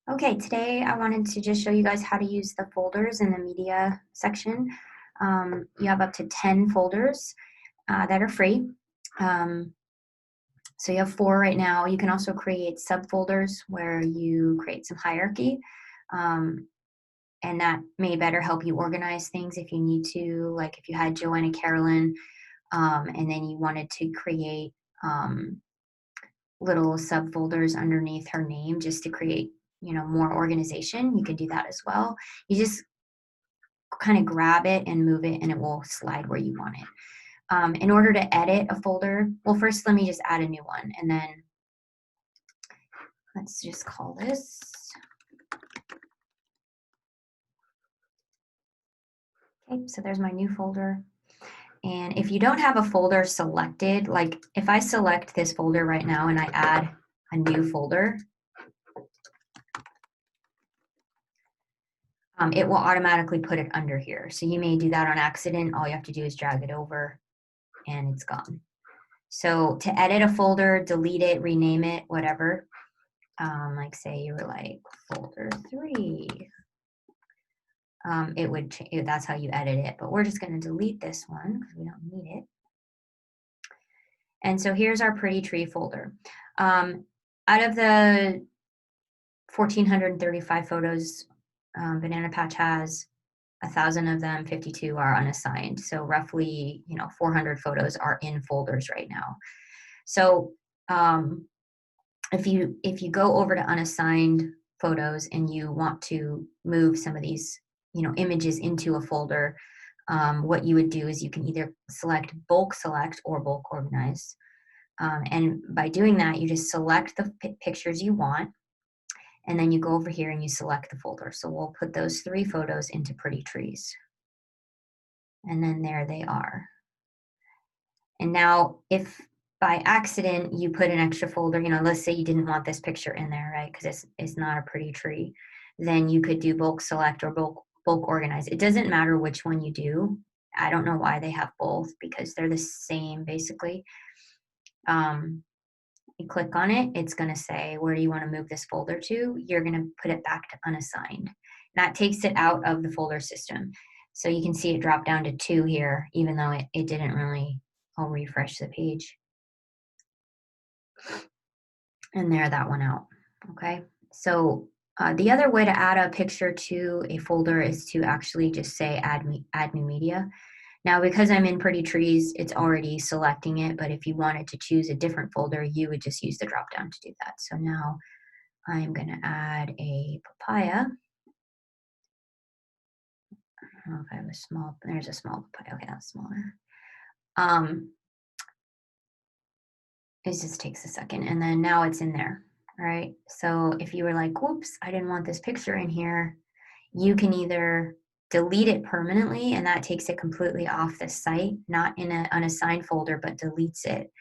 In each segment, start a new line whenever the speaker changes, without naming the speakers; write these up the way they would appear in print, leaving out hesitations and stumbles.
Okay, today I wanted to just show you guys how to use the folders in the media section. You have up to 10 folders that are free. Um, so you have 4 right now. You can also create subfolders where you create some hierarchy. Um, and that may better help you organize things if you need to, like if you had Joanna Carolyn and then you wanted to create um, little subfolders underneath her name just to create more organization. You can do that as well. You just kind of grab it and move it and it will slide where you want it. In order to edit a folder, well, first let me just add a new one, and then let's just call this okay. So there's my new folder. And if you don't have a folder selected, like if I select this folder right now and I add a new folder, it will automatically put it under here. So you may do that on accident. All you have to do is drag it over and it's gone. So to edit a folder, delete it, rename it, whatever, like say you were like folder 3, it would, that's how you edit it, but we're just gonna delete this one because we don't need it. And so here's our pretty tree folder. Out of the 1,435 photos Banana Patch has, 1,000 of them, 52 are unassigned. So roughly, 400 photos are in folders right now. So if you go over to unassigned photos and you want to move some of these, images into a folder, what you would do is you can either bulk select or bulk organize. And by doing that, you just select the pictures you want, and then you go over here and you select the folder. So we'll put those 3 photos into Pretty Trees. And then there they are. And now if by accident you put an extra folder, let's say you didn't want this picture in there, right? Because it's not a pretty tree, then you could do bulk select or bulk organize. It doesn't matter which one you do. I don't know why they have both because they're the same basically. You click on it, it's going to say, where do you want to move this folder to? You're going to put it back to unassigned. That takes it out of the folder system. So you can see it drop down to 2 here, even though it didn't really. I'll refresh the page. And there, that one out. Okay. So the other way to add a picture to a folder is to actually just say add new media. Now, because I'm in Pretty Trees, it's already selecting it, but if you wanted to choose a different folder, you would just use the drop down to do that. So now I'm going to add a papaya. I don't know if I have a small, there's a small papaya. Okay, that's smaller. It just takes a second, and then now it's in there, right? So if you were like, whoops, I didn't want this picture in here, you can either delete it permanently, and that takes it completely off the site, not in an unassigned folder, but deletes it.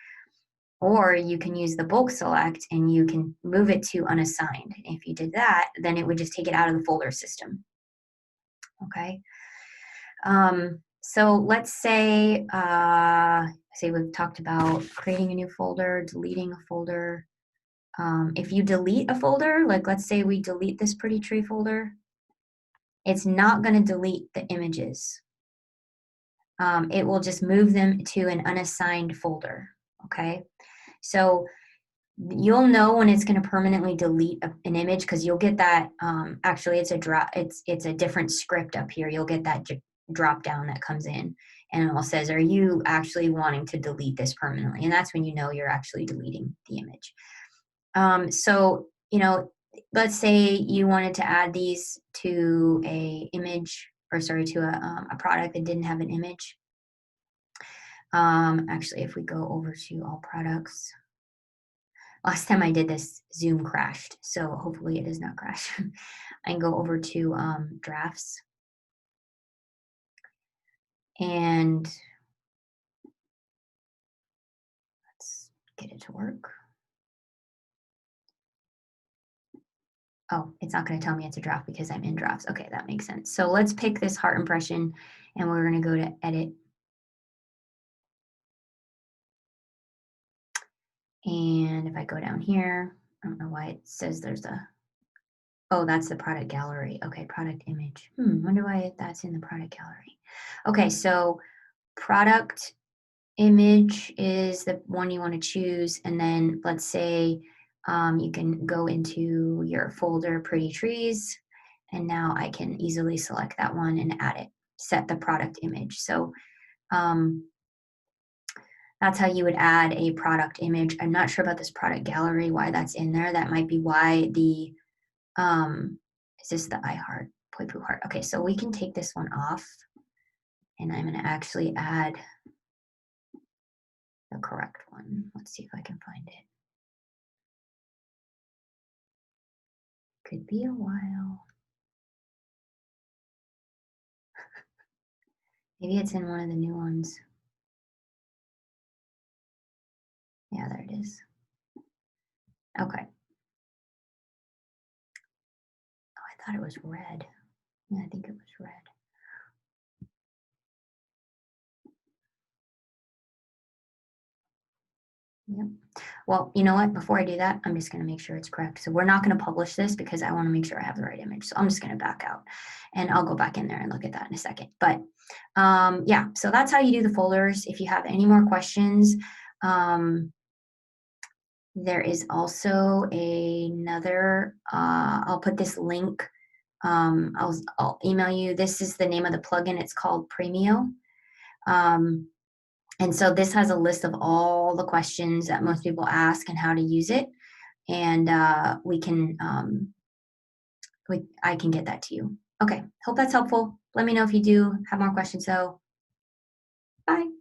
Or you can use the bulk select and you can move it to unassigned. If you did that, then it would just take it out of the folder system. Okay. So let's say, we've talked about creating a new folder, deleting a folder. If you delete a folder, like let's say we delete this Pretty Tree folder, it's not going to delete the images. It will just move them to an unassigned folder. Okay. So you'll know when it's going to permanently delete an image because you'll get that. Actually, it's a different script up here. You'll get that drop down that comes in and it says, are you actually wanting to delete this permanently? And that's when you know you're actually deleting the image. So let's say you wanted to add these to a image, or sorry, to a product that didn't have an image. Actually, if we go over to all products. Last time I did this, Zoom crashed, so hopefully it does not crash. I can go over to drafts, and let's get it to work. Oh, it's not going to tell me it's a draft because I'm in drafts. Okay, that makes sense. So let's pick this heart impression, and we're going to go to edit. And if I go down here, I don't know why it says there's a, Oh, that's the product gallery. Okay, product image. Wonder why that's in the product gallery. Okay, so product image is the one you want to choose. And then let's say you can go into your folder, Pretty Trees. And now I can easily select that one and add it, set the product image. So um, that's how you would add a product image. I'm not sure about this product gallery, why that's in there. That might be why the, is this the I heart, poi poo heart? Okay, so we can take this one off and I'm gonna actually add the correct one. Let's see if I can find it. Could be a while. Maybe it's in one of the new ones. Yeah, there it is. Okay. Oh, I thought it was red. Yeah, I think it was red. Yep. Well, you know what? Before I do that, I'm just going to make sure it's correct. So we're not going to publish this because I want to make sure I have the right image. So I'm just going to back out and I'll go back in there and look at that in a second. But yeah, so that's how you do the folders. If you have any more questions, there is also another, I'll put this link. I'll email you. This is the name of the plugin. It's called Premio. And so this has a list of all the questions that most people ask and how to use it. And I can get that to you. Okay, hope that's helpful. Let me know if you do have more questions though. Bye.